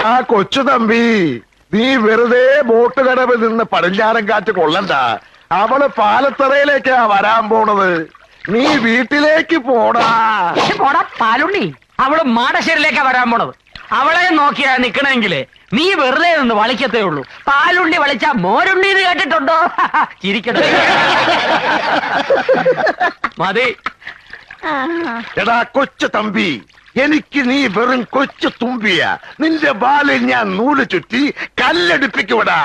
ആ കൊച്ചു തമ്പി, നീ വെറുതെ ബോട്ട് കടവിൽ നിന്ന് പടിഞ്ഞാറൻ കാറ്റ് കൊള്ളണ്ട. അവള് പാലത്തറയിലേക്കാ വരാൻ പോണത്. നീ വീട്ടിലേക്ക് പോടാ. പോടാ പാലുണ്ണി, അവള് മാടശ്ശേരിയിലേക്കാ വരാൻ പോണത്. അവളെ നോക്കിയാ നിക്കണെങ്കിലേ നീ വെറുതെ നിന്ന് വളിക്കത്തേ ഉള്ളൂ. പാലുണ്ണി വളിച്ച മോരുണ്ണി എന്ന് കേട്ടിട്ടുണ്ടോ? ചിരിക്കട്ടെ. മതി. എടാ കൊച്ചു തമ്പി, എനിക്ക് നീ വെറും കൊച്ചു തുമ്പിയ. നിന്റെ ബാലിൽ ഞാൻ നൂല് ചുറ്റി കല്ലെടുപ്പിക്കൂടാ.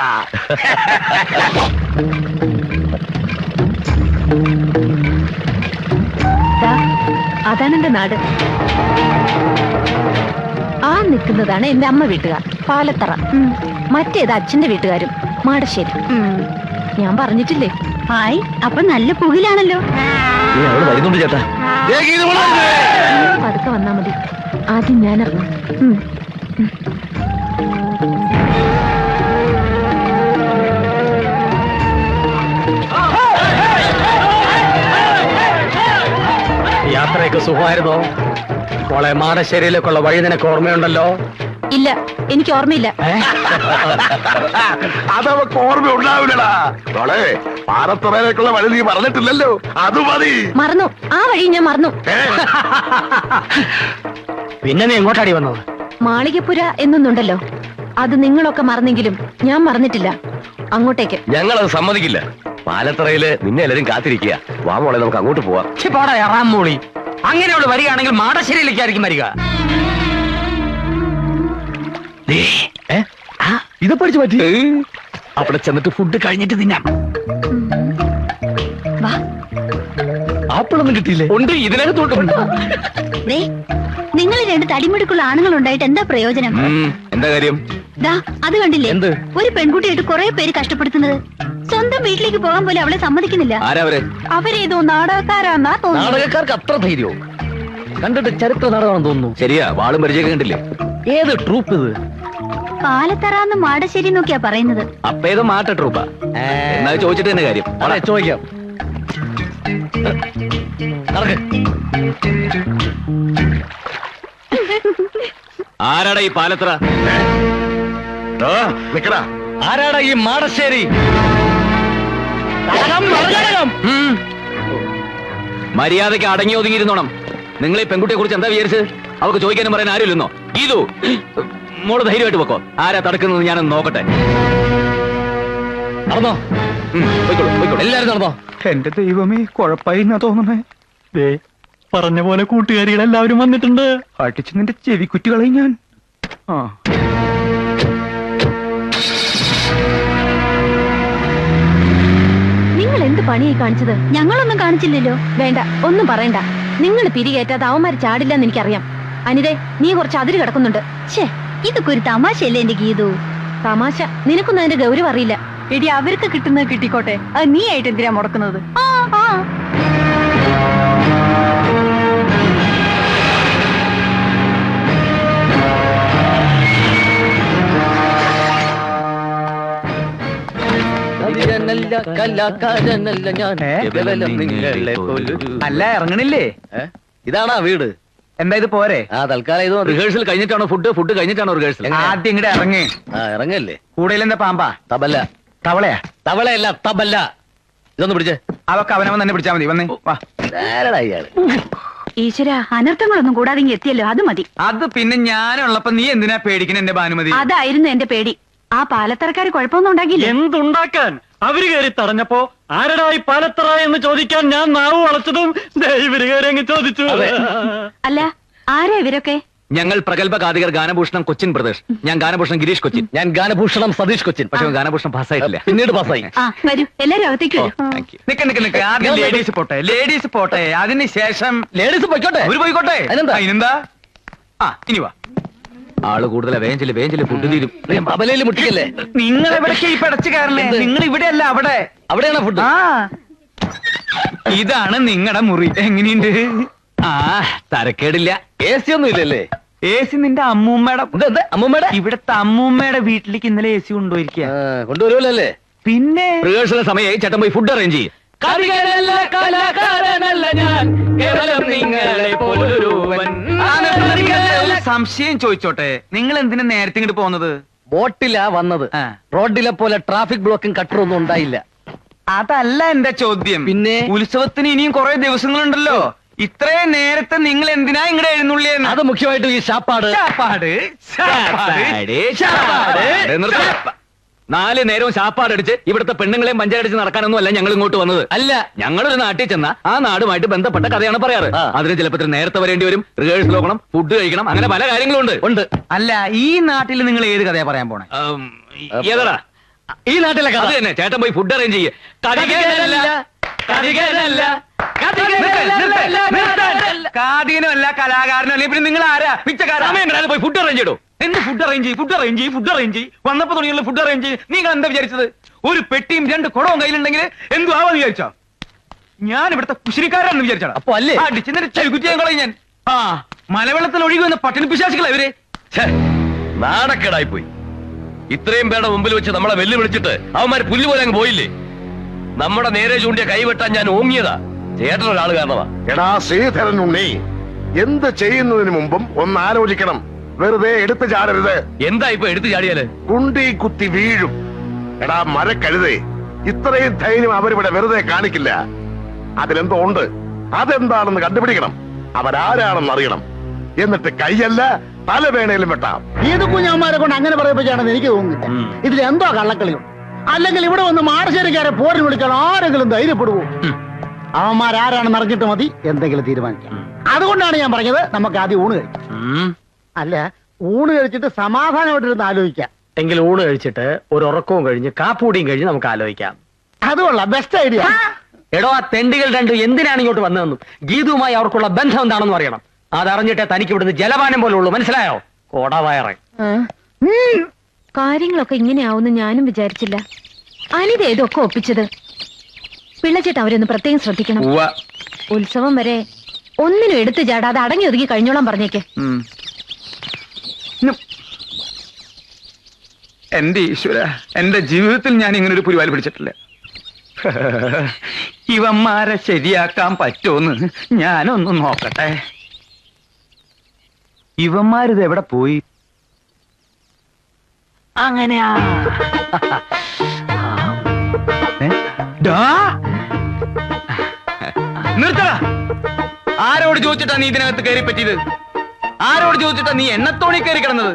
അതാണ് എന്റെ നാട്. ആ നിൽക്കുന്നതാണ് എന്റെ അമ്മ വീട്ടുകാർ, പാലത്തറ. മറ്റേത് അച്ഛന്റെ വീട്ടുകാരും, മാടശ്ശേരി. ഞാൻ പറഞ്ഞിട്ടില്ലേ? ഹായ്, അപ്പൊ നല്ല പുകിലാണല്ലോ. വരുന്നുണ്ട് ചേട്ടാ. പതുക്കെ വന്നാ മതി. ആദ്യം ഞാൻ ഇറങ്ങും. യാത്രയൊക്കെ സുഖമായിരുന്നോ? മോളെ, മാടശ്ശേരിയിലേക്കുള്ള വഴി നിനക്ക് ഓർമ്മയുണ്ടല്ലോ? ഇല്ല, എനിക്ക് ഓർമ്മയില്ല. അതവക്ക് ഓർമ്മ ഉണ്ടാവില്ലടാ. മോളെ, പാലത്തറയിലേക്കുള്ള വഴി നീ പറഞ്ഞിട്ടില്ലല്ലോ, അത് മതി. മറന്നു, ആ വഴി ഞാൻ മറന്നു. പിന്നെ നീ എങ്ങോട്ടാടി വന്നത്? മാളികപ്പുര എന്നൊന്നുണ്ടല്ലോ, അത് നിങ്ങളൊക്കെ മറന്നെങ്കിലും ഞാൻ മറന്നിട്ടില്ല. അങ്ങോട്ടേക്ക്. ഞങ്ങളത് സമ്മതിക്കില്ല. പാലത്തറയില് നിന്നെ എല്ലാരും കാത്തിരിക്കുക. വാ മോളെ, നമുക്ക് അങ്ങോട്ട് പോവാം. പോടാ എറാം മോളി. അങ്ങനെയുള്ള വരികയാണെങ്കിൽ മാടശ്ശേരിയിലേക്കായിരിക്കും വരിക. ഇത് പഠിച്ചു പറ്റി. അവിടെ ചെന്നിട്ട് ഫുഡ് കഴിഞ്ഞിട്ട് തിന്നാം. ആപ്പിളൊന്നും കിട്ടിയില്ലേ? ഉണ്ട്, ഇതിനകത്തോട്ടുണ്ട്. നിങ്ങൾ രണ്ട് തടിമിടുക്കുള്ള ആണുങ്ങൾ ഉണ്ടായിട്ട് എന്താ പ്രയോജനം? എന്താ കാര്യം? അത് കണ്ടില്ലേ? എന്ത്? ഒരു പെൺകുട്ടിയായിട്ട് കുറെ പേര് കഷ്ടപ്പെടുത്തുന്നത്. സ്വന്തം വീട്ടിലേക്ക് പോകാൻ പോലും അവളെ സമ്മതിക്കുന്നില്ല. ആരവര്? അവരേതോ നാടകക്കാരാന്നാ തോന്നുന്നു. നാടകക്കാർക്ക് അത്ര ധൈര്യമോ? കണ്ടിട്ട് ചരിത്ര നാടകമാണെന്ന് തോന്നുന്നു. ശരിയാ, വാളും പരിചയം കണ്ടില്ലേ? ഏത് ട്രൂപ്പ് ഇത്? പാലത്തറാന്ന് മാടശ്ശേരി നോക്കിയാ പറയുന്നത്. അപ്പൊ ഏത് മാട്ട ട്രൂപ്പാ? എന്നാ ചോദിച്ചിട്ട് തന്നെ കാര്യം. ചോദിക്കാം. ആരാടാ ഈ പാലത്തറ? ആരാടാ ഈ മാടശ്ശേരി? മര്യാദയ്ക്ക് അടങ്ങി ഒതുങ്ങിയിരുന്നോണം. നിങ്ങൾ ഈ പെൺകുട്ടിയെ കുറിച്ച് എന്താ വിചാരിച്ച്? അവർക്ക് ചോദിക്കാനും പറയാൻ ആരുമില്ലെന്നോ? ഇതു മോള് ധൈര്യമായിട്ട് വെക്കോ. ആരാ തടുക്കുന്നത് ഞാനൊന്ന് നോക്കട്ടെ. നടന്നോ? എല്ലാരും നടന്നോ? എന്റെ ദൈവമേ, കുഴപ്പമായി എന്നാ തോന്നുന്നേ. പറഞ്ഞ പോലെ കൂട്ടുകാരികളെല്ലാവരും വന്നിട്ടുണ്ട്. അടിച്ച് നിന്റെ ചെവി കുറ്റികളെ ഞാൻ. നിങ്ങൾ എന്ത് പണിയായി കാണിച്ചത്? ഞങ്ങളൊന്നും കാണിച്ചില്ലല്ലോ. വേണ്ട, ഒന്നും പറയണ്ട. നിങ്ങൾ പിരികേറ്റാതെ അവന്മാര് ചാടില്ലെന്ന് എനിക്കറിയാം. അനിതേ, നീ കുറച്ച് അതിര് കിടക്കുന്നുണ്ട്. ഛേ, ഇതൊക്കെ ഒരു തമാശയല്ലേ എന്റെ ഗീതു? തമാശ? നിനക്കൊന്നും അതിന്റെ ഗൗരവം അറിയില്ല. എടി, അവർക്ക് കിട്ടുന്നത് കിട്ടിക്കോട്ടെ. അത് നീ ആയിട്ട് എന്തിനാ മുടക്കുന്നത്? അല്ല, ഇറങ്ങണില്ലേ? ഇതാണാ വീട്? എന്താ ഇത് പോരെ? തൽക്കാലം ഇത് റിഹേഴ്സൽ കഴിഞ്ഞിട്ടാണോ ഫുഡ് കഴിഞ്ഞിട്ടാണോ റിഹേഴ്സൽ? ആദ്യം ഇങ്ങടെ ഇറങ്ങി. ഇറങ്ങല്ലേ? കൂടുതലെന്താ പാമ്പാ? തബല്ല. തവളയാ? തവളയല്ല, തബല്ല. ഇതൊന്ന് പിടിച്ചേ. അതൊക്കെ അവനവൻ തന്നെ പിടിച്ചാ മതി. വന്നേ, വാ. ഈശ്വര, അനർത്ഥങ്ങളൊന്നും കൂടാതെ എത്തിയല്ലോ, അത് മതി. അത് പിന്നെ ഞാനുള്ളപ്പോ നീ എന്തിനാ പേടിക്കണ എന്റെ ഭാനുമതി? അതായിരുന്നു എന്റെ പേടി. ആ പാലത്തറക്കാര് കുഴപ്പമൊന്നും ഉണ്ടാക്കിയില്ല. എന്തുണ്ടാക്കാൻ? അവര് കയറി തടഞ്ഞപ്പോ ആരടായി പാലത്തറ എന്ന് ചോദിക്കാൻ ഞാൻ നാവ് വളച്ചതും ഇവര് കയറി അങ്ങ് ചോദിച്ചു. അല്ല, ആരാ ഇവരൊക്കെ? ഞങ്ങൾ പ്രഗത്ഭ ഗാതികർ ഗാനഭൂഷണം കൊച്ചിൻ പ്രദേശ്. ഞാൻ ഗാനഭൂഷണം ഗിരീഷ് കൊച്ചിൻ. ഞാൻ ഗാനഭൂഷണം സതീഷ് കൊച്ചിൻ. പക്ഷെ ഗാനഭൂഷണം പാസ്സായിട്ടില്ല, പിന്നീട് പാസ്സായി. വരൂ, എല്ലാരും അകത്തേക്ക് വരൂ. നിക്ക് ആദ്യം ലേഡീസ് പോട്ടെ. അതിനുശേഷം ലേഡീസ് പോയിക്കോട്ടെ. അവര് പോയിക്കോട്ടെ. അതിനെന്താ? ഇനി വാ. ആള് കൂടുതലാ. വേഞ്ചില് ഫുഡ് തീരും. അബലയില് മുട്ടിക്കല്ലേ? നിങ്ങൾ എവിടേക്ക് ഈ പടച്ചു കയറണേ? നിങ്ങൾ ഇവിടെയല്ല, അവിടെ. അവിടെയാണ് ഫുഡ്. ഇതാണ് നിങ്ങളുടെ മുറി. എങ്ങനെയുണ്ട്? തരക്കേടില്ല. AC ഒന്നും ഇല്ലല്ലേ? AC നിന്റെ അമ്മൂമ്മയുടെ ഇവിടത്തെ അമ്മൂമ്മയുടെ വീട്ടിലേക്ക് ഇന്നലെ AC കൊണ്ടുപോയിരിക്കുക. കൊണ്ടുവരുമല്ലേ? പിന്നെ റിഹേഴ്സൽ സമയമായി. ചേട്ടൻ പോയി ഫുഡ് അറേഞ്ച് ചെയ്യും. കലാകാരനല്ല ഞാൻ, കേവലം നിങ്ങളെ പോലൊരുവൻ. സംശയം ചോദിച്ചോട്ടെ, നിങ്ങൾ എന്തിനാ നേരത്തെ ഇങ്ങോട്ട് പോകുന്നത്? ബോട്ടിലാ വന്നത്. റോഡിലെ പോലെ ട്രാഫിക് ബ്ലോക്കും കട്ടറൊന്നും ഉണ്ടായില്ല. അതല്ല എന്റെ ചോദ്യം. പിന്നെ? ഉത്സവത്തിന് ഇനിയും കുറെ ദിവസങ്ങളുണ്ടല്ലോ. ഇത്രയും നേരത്തെ നിങ്ങൾ എന്തിനാ ഇങ്ങടെ എഴുന്നള്ളിയെന്ന്? അത് മുഖ്യമായിട്ടും ഈ ശാപ്പാട്. നാല് നേരവും ശാപ്പാടടിച്ച് ഇവിടുത്തെ പെണ്ണുങ്ങളെയും പഞ്ചായടിച്ച് നടക്കാനൊന്നും അല്ല ഞങ്ങൾ ഇങ്ങോട്ട് വന്നത്. അല്ല, ഞങ്ങളൊരു നാട്ടിൽ ചെന്ന ആ നാടുമായിട്ട് ബന്ധപ്പെട്ട കഥയാണ് പറയാറ്. അതിന് ചിലപ്പോൾ നേരത്തെ വരേണ്ടി വരും, റിഹേഴ്സൽ നോക്കണം, ഫുഡ് കഴിക്കണം, അങ്ങനെ പല കാര്യങ്ങളും ഉണ്ട്. അല്ല, ഈ നാട്ടിൽ നിങ്ങൾ ഏത് കഥയാ പറയാൻ പോണേ? ഏതാ ഈ നാട്ടിലെ കഥ തന്നെ. ചേട്ടൻ പോയി ഫുഡ് അറേഞ്ച് ചെയ്യേ. കാതികനല്ല, കലാകാരനല്ല, പിന്നെ നിങ്ങൾ ആരാ? പിച്ചക്കാരൻ. പോയി ഫുഡ് അറേഞ്ച് ചെയ്തോ. എന്ത് ഫുഡ് അറേഞ്ച് വന്നപ്പോ തുടങ്ങിയുള്ള ഫുഡ് അറേഞ്ച്. നിങ്ങൾ എന്താ വിചാരിച്ചത്? ഒരു പെട്ടിയും 2 കുടവും കയ്യിലുണ്ടെങ്കിൽ എന്തു ആവാന്ന് വിചാരിച്ചോ? ഞാൻ ഇവിടുത്തെ കുശിരിക്കാരാണെന്ന് വിചാരിച്ചാ? അപ്പൊ അല്ലേ ചെകുറ്റിയാൻ കളയും ഞാൻ. മലവെള്ളത്തിൽ ഒഴുകി വന്ന പട്ടിണി പിശാചികളാ ഇവര്. നാണക്കേടായി പോയി. ഇത്രയും പേരുടെ മുമ്പിൽ വെച്ച് നമ്മളെ വെല്ലുവിളിച്ചിട്ട് അവന്മാര് പുല്ല് പോലെ അങ്ങ് പോയില്ലേ. നമ്മുടെ നേരെ ചൂണ്ടിയ കൈവെട്ടാൻ ഞാൻ ഓങ്ങിയതാ. ചേട്ടനൊരാള് കാരണമാ. എടാ ശ്രീധരൻ ഉണ്ണി, എന്ത് ചെയ്യുന്നതിന് മുമ്പും ഒന്ന് ആലോചിക്കണം. വെറുതെ എടുത്തു ചാടരുത്. എന്താ ഇപ്പൊ എടുത്തു ചാടിയാല്? കുണ്ടി കുത്തി വീഴും. എടാ മരക്കഴുതേ, ഇത്രയും ധൈര്യം അവരിവിടെ വെറുതെ കാണിക്കില്ല. അതിലെന്തോ ഉണ്ട്. അതെന്താണെന്ന് കണ്ടുപിടിക്കണം. അവരാരാണെന്ന് അറിയണം. എന്നിട്ട് കൈയല്ല തല വേണേലും വെട്ടാം. ഇത് കുഞ്ഞന്മാരെ കൊണ്ട് അങ്ങനെ പറയിപ്പിച്ചാണെന്ന് എനിക്ക് തോന്നുന്നില്ല. ഇതിൽ എന്തോ കള്ളക്കളിയും. അല്ലെങ്കിൽ ഇവിടെ വന്ന് മാടശ്ശേരിക്കാരെ പോരിന് വിളിച്ചാൽ ആരെങ്കിലും ധൈര്യപ്പെടുവോ? അവന്മാരാരാണെന്ന് അറിഞ്ഞിട്ട് മതി എന്തെങ്കിലും തീരുമാനിക്കാം. അതുകൊണ്ടാണ് ഞാൻ പറഞ്ഞത് നമുക്ക് ആദ്യം ഊണ് കഴിക്കാം. അല്ല, ഊണ് കഴിച്ചിട്ട് സമാധാനമായിട്ടിരുന്ന് ആലോചിക്കാം. എങ്കിൽ ഊണ് കഴിച്ചിട്ട് ഒരു ഉറക്കവും കഴിഞ്ഞ് കാപ്പൂടിയും കഴിഞ്ഞ് നമുക്ക് ആലോചിക്കാം. അതുകൊള്ളാം, ബെസ്റ്റ് ഐഡിയ. എടോ, ആ തെണ്ടികൾ രണ്ടും എന്തിനാണ് ഇങ്ങോട്ട് വന്നതെന്നും ഗീതുവുമായി അവർക്കുള്ള ബന്ധം എന്താണെന്ന് അറിയണം. അതറിഞ്ഞിട്ടേ തനിക്ക് ഇവിടുന്ന് ജലപാനം പോലെ ഉള്ളൂ. മനസ്സിലായോ? കോടവയറ. കാര്യങ്ങളൊക്കെ ഇങ്ങനെയാവുമെന്ന് ഞാനും വിചാരിച്ചില്ല. അനിത ഇതൊക്കെ ഒപ്പിച്ചത്. പിള്ളച്ചേട്ടൻ അവരൊന്ന് പ്രത്യേകം ശ്രദ്ധിക്കണം. ഉത്സവം വരെ ഒന്നിനും എടുത്തു ചാടാതെ അടങ്ങി ഒതുങ്ങി കഴിഞ്ഞോളാൻ പറഞ്ഞേക്ക്. എന്റെ ഈശ്വര, എന്റെ ജീവിതത്തിൽ ഞാൻ ഇങ്ങനെ ഒരു പുരിവാലി പിടിച്ചിട്ടില്ല. ഇവന്മാരെ ശരിയാക്കാൻ പറ്റുമെന്ന് ഞാനൊന്ന് നോക്കട്ടെ. ഇവന്മാരിത് എവിടെ പോയി? അങ്ങനെയാ. നിർത്തടാ. ആരോട് ചോദിച്ചിട്ടാ നീ ഇതിനകത്ത് കയറി പറ്റിയത്? ആരോട് ചോദിച്ചിട്ടാ നീ എണ്ണത്തോണി കയറി കിടന്നത്?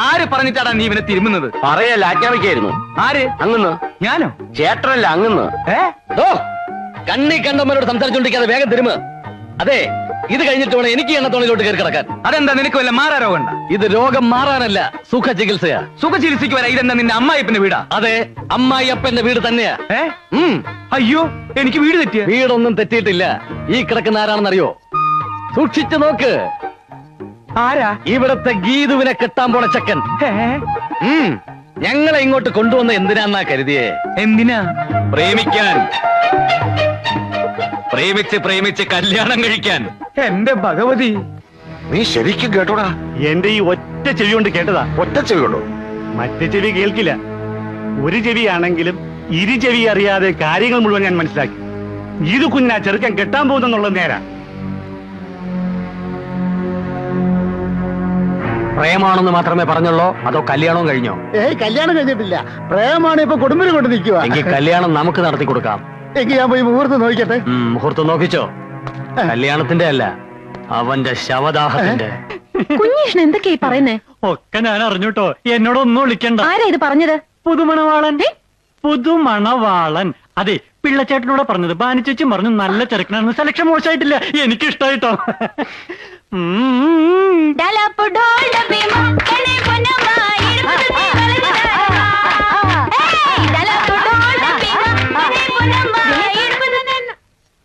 ആര് പറഞ്ഞിട്ടാടാ നീ ഇവനെ തിരുമുന്നത്? പറയല്ല, ആജ്ഞാപിക്കായിരുന്നു. ആര്? അങ്ങന്ന്. ഞാനോ? ചേട്ടനല്ല, അങ്ങന്ന്. കണ്ണി കണ്ടവരോട് സംസാരിച്ചോണ്ടിരിക്കാതെ വേഗം തിരുമ. അതെ, ഇത് കഴിഞ്ഞിട്ട് വേണം എനിക്ക് എണ്ണത്തോണിലോട്ട് കയറി കിടക്കാൻ. അതെന്താ, നിനക്ക് വല്ല മാറാ രോഗം? ഇത് രോഗം മാറാനല്ല, സുഖ ചികിത്സയാ. സുഖ ചികിത്സയ്ക്ക് വരാ. ഇതെന്താ നിന്റെ അമ്മായിപ്പന്റെ വീടാ? അതെ, അമ്മായിയപ്പന്റെ വീട് തന്നെയാ. അയ്യോ, എനിക്ക് വീട് തെറ്റിയ? വീടൊന്നും തെറ്റിയിട്ടില്ല. ഈ കിടക്കുന്ന ആരാണെന്നറിയോ? സൂക്ഷിച്ചു നോക്ക്. ആരാ? ഇവിടത്തെ ഗീതുവിനെ കെട്ടാൻ പോണ ചക്കൻ. ഞങ്ങളെ ഇങ്ങോട്ട് കൊണ്ടുവന്ന എന്തിനാന്നാ കരുതിയേ? എന്തിനാ? പ്രേമിക്കാൻ. പ്രേമിച്ച് കല്യാണം കഴിക്കാൻ. എന്റെ ഭഗവതി, നീ ശരിക്കും കേട്ടോടാ? എന്റെ ഈ ഒറ്റ ചെവി കൊണ്ട് കേട്ടതാ. ഒറ്റ ചെവിയുള്ളൂ, മറ്റേ ചെവി കേൾക്കില്ല. ഒരു ചെവിയാണെങ്കിലും ഇരു ചെവി അറിയാതെ കാര്യങ്ങൾ മുഴുവൻ ഞാൻ മനസ്സിലാക്കി. ഇത് കുഞ്ഞാ ചെറുക്കൻ കെട്ടാൻ പോകുന്നുള്ളത് നേരാ. പ്രേമാണെന്ന് മാത്രമേ പറഞ്ഞുള്ളൂ, അതോ കല്യാണവും കഴിഞ്ഞോ? കല്യാണം കഴിഞ്ഞിട്ടില്ല. പ്രേമാണ് ഇപ്പൊ കുടുംബിന് കൊണ്ട് നിൽക്കുക. എങ്കിൽ കല്യാണം നമുക്ക് നടത്തി കൊടുക്കാം. എങ്കിൽ ഞാൻ പോയി മുഹൂർത്തം നോക്കിക്കട്ടെ. മുഹൂർത്തം നോക്കിച്ചോ. കല്യാണത്തിന്റെ അല്ല, അവന്റെ ശവദാഹത്തിന്റെ. കുഞ്ഞീഷ്ണൻ എന്തൊക്കെയായി പറയുന്നേ? ഒക്കെ ഞാൻ അറിഞ്ഞൂട്ടോ. എന്നോടൊന്നും വിളിക്കണ്ട. ആരാ ഇത് പറഞ്ഞത്? പുതുമണവാളൻ. പുതുമണവാളൻ. അതെ, പിള്ളച്ചേട്ടനോട് പറഞ്ഞത്. ബാനിച്ചേച്ചി പറഞ്ഞു നല്ല ചെറുക്കനാണെന്ന്. സെലക്ഷൻ മോശമായിട്ടില്ല, എനിക്കിഷ്ടായിട്ടോ.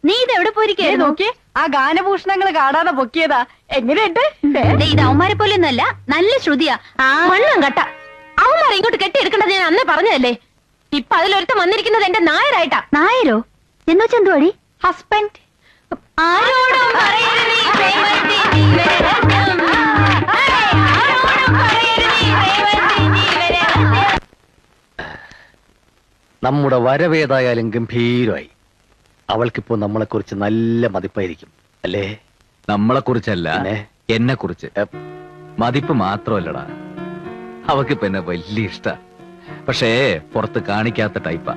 നീ ഇതെവിടെ പോയിരിക്കേ? നോക്കി, ആ ഗാനഭൂഷണങ്ങൾ കാണാതെ പൊക്കിയതാ. എങ്ങനെയുണ്ട്? ഇത് അവന്മാരെ പോലെയൊന്നല്ല, നല്ല ശ്രുതിയാ. മണ്ണും കട്ട. അവന്മാരെ ഇങ്ങോട്ട് കെട്ടിയെടുക്കേണ്ടത് ഞാൻ അന്നേ പറഞ്ഞതല്ലേ. ഇപ്പൊ അതിലൊരുത്തം വന്നിരിക്കുന്നത് എന്റെ നായരായിട്ടാ. നായരോ? എന്ന് വെച്ചാ എന്തുവാടി? ഹസ്ബൻഡ്. ആരോടും നമ്മുടെ വരവേതായാലും ഗംഭീരമായി. അവൾക്കിപ്പോ നമ്മളെ കുറിച്ച് നല്ല മതിപ്പായിരിക്കും അല്ലേ? നമ്മളെ കുറിച്ചല്ല, എന്നെ കുറിച്ച് മതിപ്പ് മാത്രമല്ലടാ, അവക്ക് പിന്നെ വലിയ ഇഷ്ട. പക്ഷേ പുറത്ത് കാണിക്കാത്ത ടൈപ്പാ.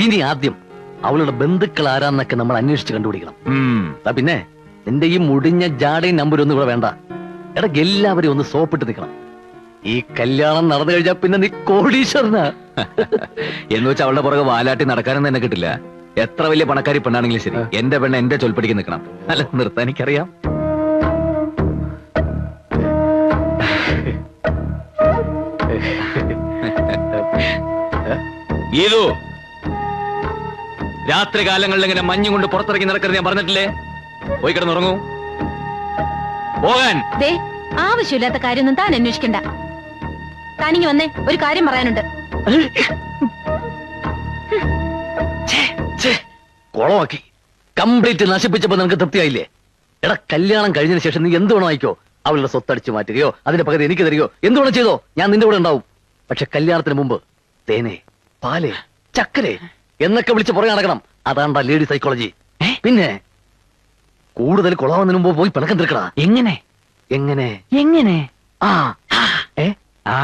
ഇനി ആദ്യം അവളുടെ ബന്ധുക്കൾ ആരാന്നൊക്കെ നമ്മൾ അന്വേഷിച്ച് കണ്ടുപിടിക്കണം. പിന്നെ നിന്റെ ഈ മുടിഞ്ഞ ജാടയും നമ്പരും ഒന്നും ഇവിടെ വേണ്ട. എടാ, എല്ലാവരും ഒന്ന് സോപ്പിട്ട് നിൽക്കണം. ഈ കല്യാണം നടന്നു കഴിഞ്ഞാൽ പിന്നെ നീ കോടീശ്വരനാ. എന്ന് വെച്ചാൽ അവളുടെ പുറകെ വാലാട്ടി നടക്കാനൊന്നും എന്നെ കിട്ടില്ല. എത്ര വലിയ പണക്കാരി പെണ്ണാണെങ്കിലും ശരി, എന്റെ പെണ്ണ് എന്റെ ചൊൽപ്പടിക്ക് നിൽക്കണം. അല്ല, നിർത്താൻ എനിക്കറിയാം. ഗീതു, രാത്രി കാലങ്ങളിൽ ഇങ്ങനെ മഞ്ഞും കൊണ്ട് പുറത്തിറങ്ങി നടക്കരുത് ഞാൻ പറഞ്ഞിട്ടില്ലേ? പോയി കിടന്നുറങ്ങൂ. പോകാൻ. ദേ, ആവശ്യമില്ലാത്ത കാര്യമൊന്നും താൻ അന്വേഷിക്കണ്ട. താനിങ്ങി വന്നേ, ഒരു കാര്യം പറയാനുണ്ട്. കുളമാക്കി കംപ്ലീറ്റ് നശിപ്പിച്ചപ്പോ നിനക്ക് തൃപ്തിയായില്ലേ? എടാ, കല്യാണം കഴിഞ്ഞതിന് ശേഷം നീ എന്ത് വേണോ ആയിക്കോ. അവളുടെ സ്വത്തടിച്ചു മാറ്റുകയോ അതിന്റെ പകരം എനിക്ക് തരികയോ എന്ത് വേണം ചെയ്തോ, ഞാൻ നിന്റെ കൂടെ ഉണ്ടാവും. പക്ഷെ കല്യാണത്തിന് മുമ്പ് തേനെ, പാല്, ചക്കരെ എന്നൊക്കെ വിളിച്ച് പുറകെ നടക്കണം. അതാണ്ടാ ലേഡി സൈക്കോളജി. പിന്നെ കൂടുതൽ കുളാവുന്നതിന് മുമ്പ് പോയി പിണക്കം തീർക്കടാ. എങ്ങനെ എങ്ങനെ എങ്ങനെ? ആ ആ ആ